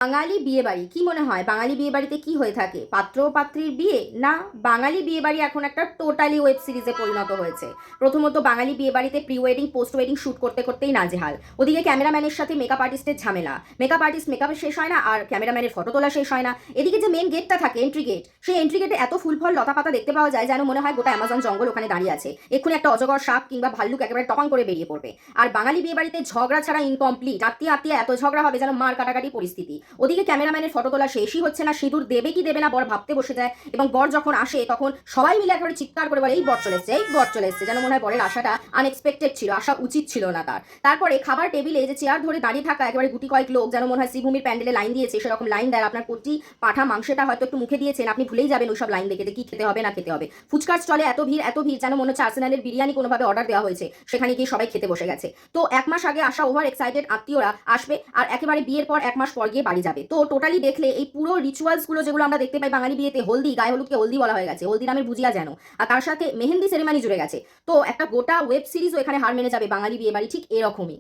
বাঙালি বিয়েবাড়ি কি মনে হয়? বাঙালি বিয়েবাড়িতে কি হয়ে থাকে? পাত্র ও পাত্রীর বিয়ে? না, বাঙালি বিয়েবাড়ি এখন একটা টোটালি ওয়েব সিরিজে পরিণত হয়েছে। প্রথমত বাঙালি বিয়েবাড়িতে pre wedding post wedding shoot করতে করতেই নাজেহাল। ওদিকে ক্যামেরাম্যানের সাথে মেকআপ আর্টিস্টের ঝামেলা, মেকআপ আর্টিস্ট মেকআপ শেষ হয় না আর ক্যামেরাম্যানের ফটো তোলা শেষ হয় না। এদিকে যে মেন গেটটা থাকে এন্ট্রি গেট, সেই এন্ট্রি গেটে এত ফুল ফল লতা পাতা দেখতে পাওয়া যায় যেন মনে হয় গোটা অ্যামাজন জঙ্গল ওখানে দাঁড়িয়ে আছে, এক্ষুনি একটা অজগর সাপ কিংবা ভাল্লুক একেবারে টপাং করে বেরিয়ে পড়বে। আর বাঙালি বিয়েবাড়িতে ঝগড়া ছাড়া ইনকমপ্লিট, আত্মীয় আত্মীয় এত ঝগড়া হবে যেন মার কাটাকাটি পরিস্থিতি। ওদিকে ক্যামেরাম্যানের ফটো তোলা শেষই হচ্ছে না, সিঁদুর দেবে কি দেবে না বর ভাবতে বসে যায়, এবং বর যখন আসে তখন সবাই মিলে একেবারে চিৎকার করে বলে এই বর চলে এসছে, এই বর চলে এসছে, যেন মনে হয় বরের আশাটা আনএক্সপেক্টেড ছিল, আসা উচিত ছিল না তার। তারপরে খাবার টেবিলে যে চেয়ার ধরে দাঁড়িয়ে থাকা একেবারে গুটি কয়েক লোক, যেন মনে হয় শ্রীভূমির প্যান্ডেলে লাইন দিয়েছে সেরকম লাইন দেয়। আপনার কোটি পাঠা মাংসটা হয়তো একটু মুখে দিয়েছেন, আপনি ভুলেই যাবেন ওইসব লাইন দেখে কি খেতে হবে না খেতে হবে। ফুচকার স্টলে এত ভিড় যেন মনে হচ্ছে আর্সেনালের বিরিয়ানি কোনোভাবে অর্ডার দেওয়া হয়েছে, সেখানে গিয়ে সবাই খেতে বসে গেছে। তো 1 মাস আগে আসা ওভার এক্সাইটেড আত্মীয়রা আসবে আর একেবারে বিয়ের পর 1 মাস পর গিয়ে বাড়ি যাবে। তো টোটালি দেখলে এই পুরো রিচুয়ালসগুলো যেগুলো আমরা দেখতে পাই বাঙালি বিয়েতে, হলদি, গায়ে হলুদকে হলদি বলা হয়ে গেছে, হলদি নামের বুঝিয়া যেন, আর তার সাথে মেহেন্দি সেরেমানি জুড়ে গেছে। তো একটা গোটা ওয়েব সিরিজও এখানে হার মেনে যাবে বাঙালি বিয়ে বাড়ি ঠিক এরকমই।